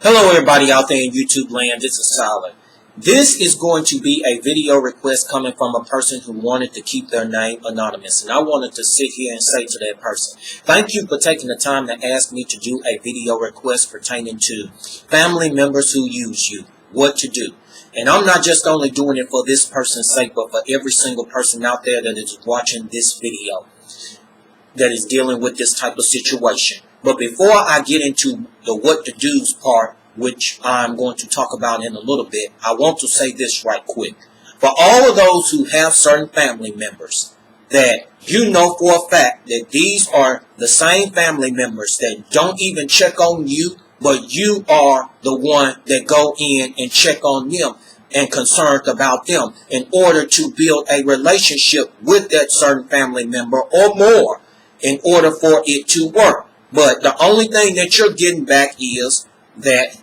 Hello everybody out there in YouTube land, this is Solid. This is going to be a video request coming from a person who wanted to keep their name anonymous. And I wanted to sit here and say to that person, thank you for taking the time to ask me to do a video request pertaining to family members who use you, what to do. And I'm not just only doing it for this person's sake, but for every single person out there that is watching this video that is dealing with this type of situation. But before I get into the what to do's part, which I'm going to talk about in a little bit, I want to say this right quick. For all of those who have certain family members that you know for a fact that these are the same family members that don't even check on you, but you are the one that go in and check on them and concerned about them in order to build a relationship with that certain family member or more in order for it to work. But the only thing that you're getting back is that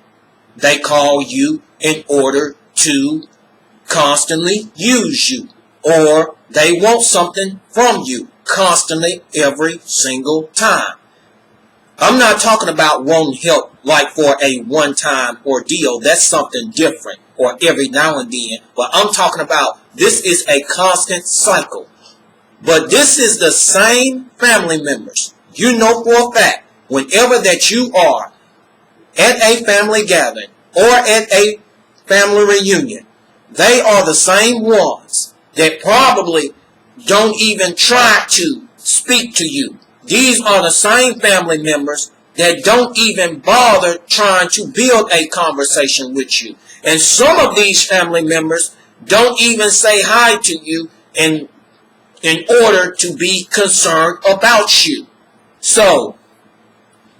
they call you in order to constantly use you, or they want something from you constantly every single time. I'm not talking about wanting help like for a one-time ordeal. That's something different, or every now and then. But I'm talking about this is a constant cycle. But this is the same family members. You know for a fact, whenever that you are at a family gathering or at a family reunion, they are the same ones that probably don't even try to speak to you. These are the same family members that don't even bother trying to build a conversation with you. And some of these family members don't even say hi to you in order to be concerned about you.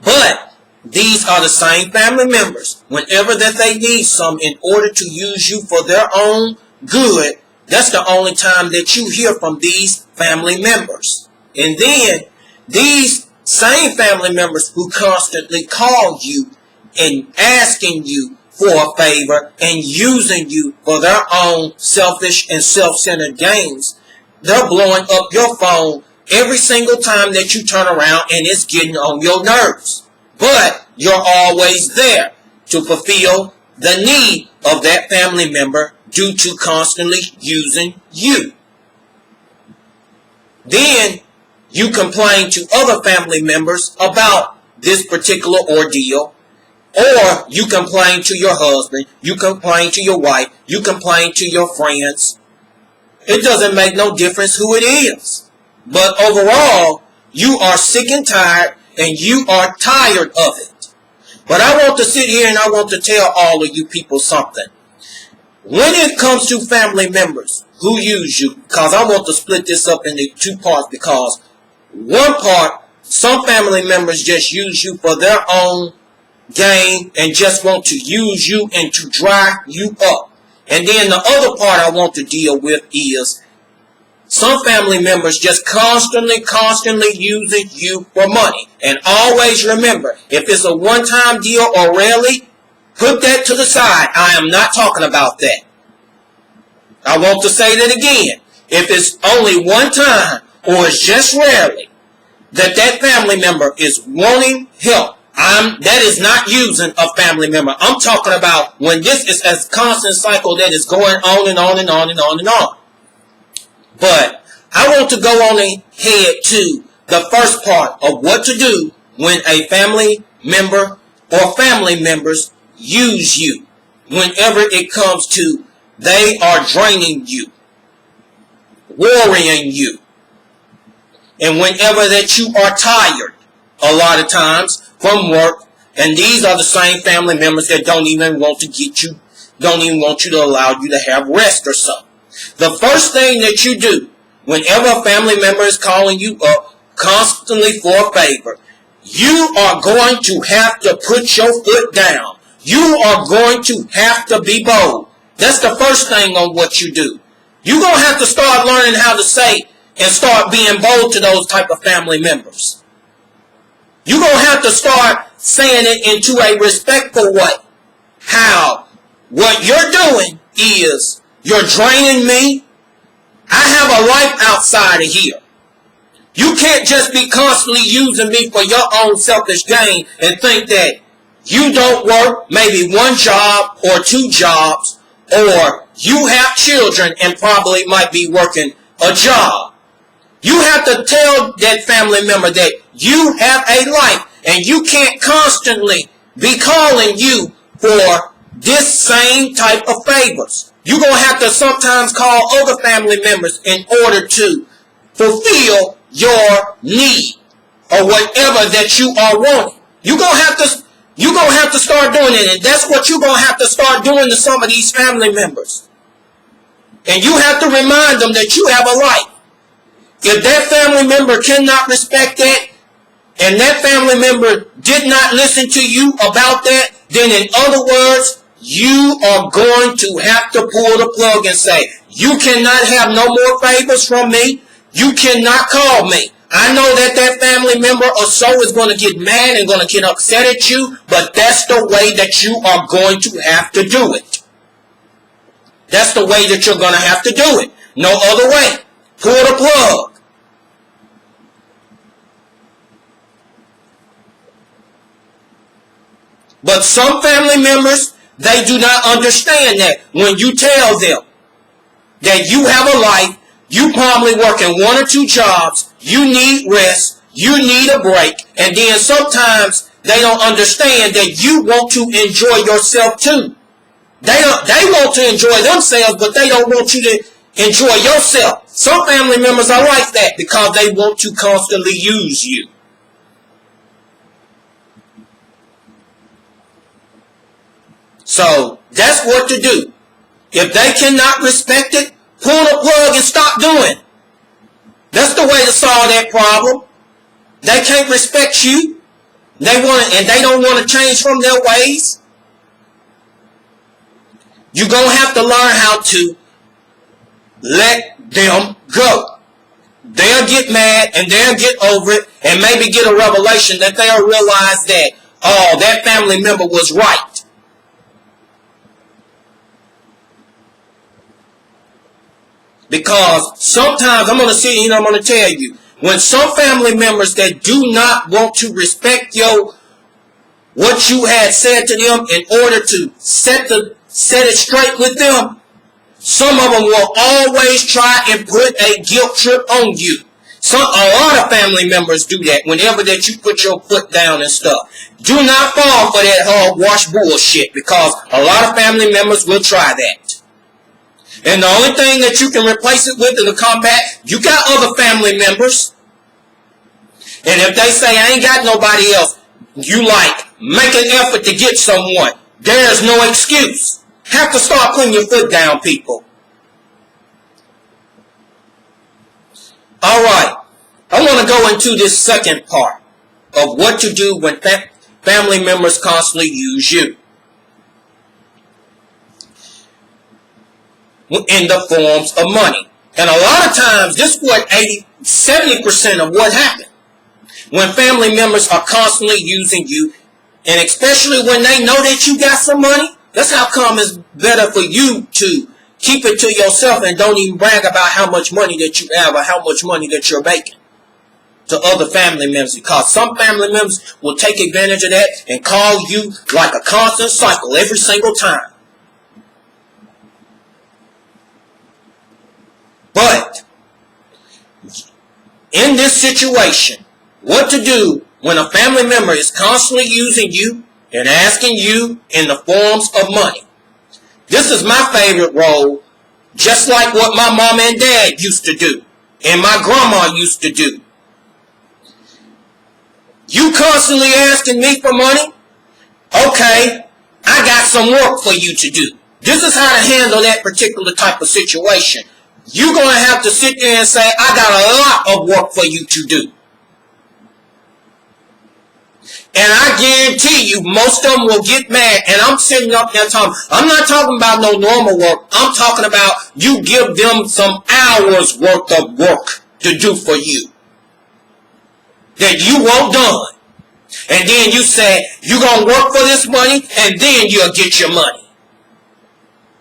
But these are the same family members. Whenever that they need some in order to use you for their own good, that's the only time that you hear from these family members. And then these same family members who constantly call you and asking you for a favor and using you for their own selfish and self-centered gains, they're blowing up your phone every single time that you turn around, and it's getting on your nerves. But you're always there to fulfill the need of that family member due to constantly using you. Then you complain to other family members about this particular ordeal, or you complain to your husband, you complain to your wife, you complain to your friends. It doesn't make no difference who it is. But overall, you are sick and tired, and you are tired of it. But I want to sit here and I want to tell all of you people something. When it comes to family members who use you, because I want to split this up into two parts, because one part, some family members just use you for their own gain and just want to use you and to dry you up. And then the other part I want to deal with is some family members just constantly using you for money. And always remember, if it's a one-time deal or rarely, put that to the side. I am not talking about that. I want to say that again. If it's only one time or it's just rarely that family member is wanting help, that is not using a family member. I'm talking about when this is a constant cycle that is going on and on and on and on and on. But I want to go on ahead to the first part of what to do when a family member or family members use you. Whenever it comes to they are draining you, worrying you. And whenever that you are tired, a lot of times, from work, and these are the same family members that don't even want to get you, don't even want you to allow you to have rest or something. The first thing that you do, whenever a family member is calling you up constantly for a favor, you are going to have to put your foot down. You are going to have to be bold. That's the first thing on what you do. You're going to have to start learning how to say and start being bold to those type of family members. You're going to have to start saying it into a respectful way. How? What you're doing is you're draining me. I have a life outside of here. You can't just be constantly using me for your own selfish gain and think that you don't work maybe one job or two jobs, or you have children and probably might be working a job. You have to tell that family member that you have a life and you can't constantly be calling you for this same type of favors. You're going to have to sometimes call other family members in order to fulfill your need or whatever that you are wanting. You're going to have to start doing it, and that's what you're going to have to start doing to some of these family members. And you have to remind them that you have a life. If that family member cannot respect that, and that family member did not listen to you about that, then in other words, you are going to have to pull the plug and say, you cannot have no more favors from me. You cannot call me. I know that that family member or so is going to get mad and going to get upset at you, but that's the way that you are going to have to do it. That's the way that you're going to have to do it. No other way. Pull the plug. But some family members, they do not understand that when you tell them that you have a life, you probably working one or two jobs, you need rest, you need a break, and then sometimes they don't understand that you want to enjoy yourself too. They want to enjoy themselves, but they don't want you to enjoy yourself. Some family members are like that because they want to constantly use you. So that's what to do. If they cannot respect it, pull the plug and stop doing it. That's the way to solve that problem. They can't respect you. They don't want to change from their ways. You're going to have to learn how to let them go. They'll get mad and they'll get over it and maybe get a revelation that they'll realize that, oh, that family member was right. Because sometimes, I'm going to sit here and I'm going to tell you, when some family members that do not want to respect what you had said to them in order to set it straight with them, some of them will always try and put a guilt trip on you. A lot of family members do that whenever that you put your foot down and stuff. Do not fall for that hogwash bullshit, because a lot of family members will try that. And the only thing that you can replace it with in the combat, you got other family members. And if they say, I ain't got nobody else, you make an effort to get someone. There's no excuse. Have to start putting your foot down, people. Alright, I want to go into this second part of what to do when family members constantly use you in the forms of money. And a lot of times, this is what 70% of what happens when family members are constantly using you, and especially when they know that you got some money. That's how come it's better for you to keep it to yourself and don't even brag about how much money that you have or how much money that you're making to other family members, because some family members will take advantage of that and call you like a constant cycle every single time. But in this situation, what to do when a family member is constantly using you and asking you in the forms of money? This is my favorite role, just like what my mom and dad used to do and my grandma used to do. You constantly asking me for money? Okay, I got some work for you to do. This is how to handle that particular type of situation. You're going to have to sit there and say, I got a lot of work for you to do. And I guarantee you, most of them will get mad. And I'm sitting up there talking, I'm not talking about no normal work. I'm talking about you give them some hours worth of work to do for you that you want done. And then you say, you're going to work for this money, and then you'll get your money.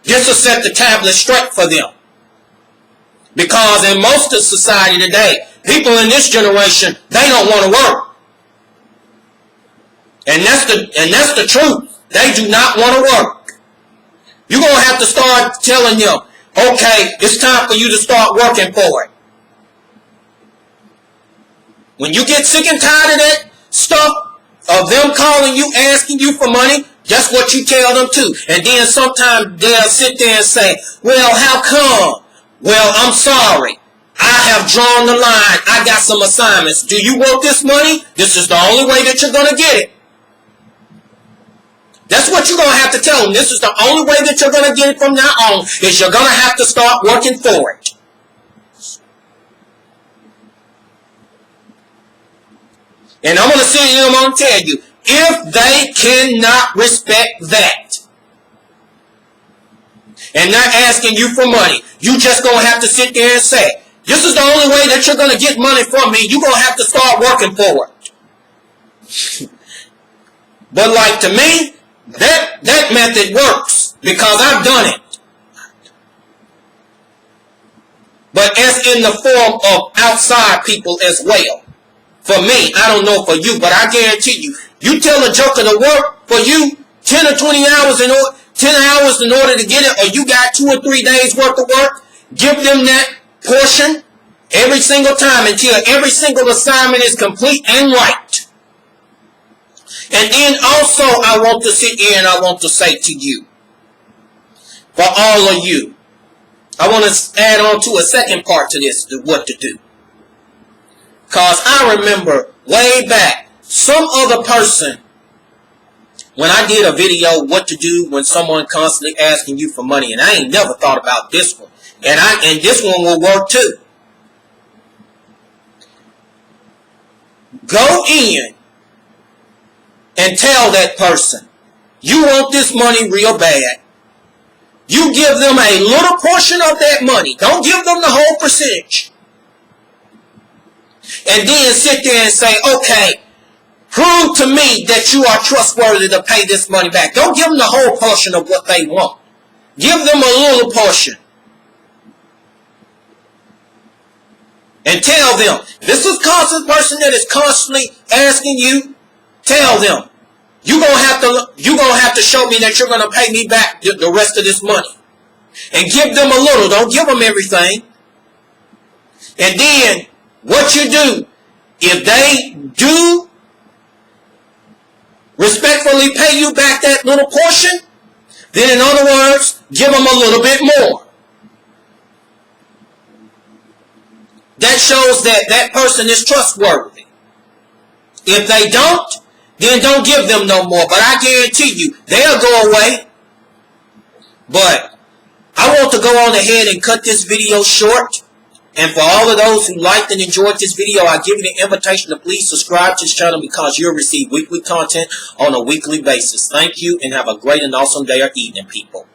This will set the tablet straight for them. Because in most of society today, people in this generation, they don't want to work. And that's the truth. They do not want to work. You're going to have to start telling them, okay, it's time for you to start working for it. When you get sick and tired of that stuff, of them calling you, asking you for money, that's what you tell them too. And then sometimes they'll sit there and say, well, how come? Well, I'm sorry. I have drawn the line. I got some assignments. Do you want this money? This is the only way that you're going to get it. That's what you're going to have to tell them. This is the only way that you're going to get it from now on, is you're going to have to start working for it. And I'm going to sit here and I'm going to tell you, if they cannot respect that, and not asking you for money, you just going to have to sit there and say, this is the only way that you're going to get money from me. You're going to have to start working for it. But like to me, that method works because I've done it. But as in the form of outside people as well. For me, I don't know for you, but I guarantee you, you tell a joker to work for you 10 or 20 hours in order, 10 hours in order to get it, or you got 2 or 3 days worth of work, give them that portion every single time until every single assignment is complete and right. And then also I want to sit here and I want to say to you, for all of you, I want to add on to a second part to this, to what to do. Because I remember way back, some other person, when I did a video, what to do when someone constantly asking you for money, and I ain't never thought about this one. And this one will work too. Go in and tell that person, you want this money real bad. You give them a little portion of that money. Don't give them the whole percentage. And then sit there and say, okay, prove to me that you are trustworthy to pay this money back. Don't give them the whole portion of what they want. Give them a little portion. And tell them, this is constant person that is constantly asking you, tell them, you're gonna have to show me that you're gonna pay me back the rest of this money. And give them a little, don't give them everything. And then what you do, if they do respectfully pay you back that little portion, then in other words, give them a little bit more. That shows that that person is trustworthy. If they don't, then don't give them no more. But I guarantee you, they'll go away. But I want to go on ahead and cut this video short. And for all of those who liked and enjoyed this video, I give you the invitation to please subscribe to this channel because you'll receive weekly content on a weekly basis. Thank you and have a great and awesome day or evening, people.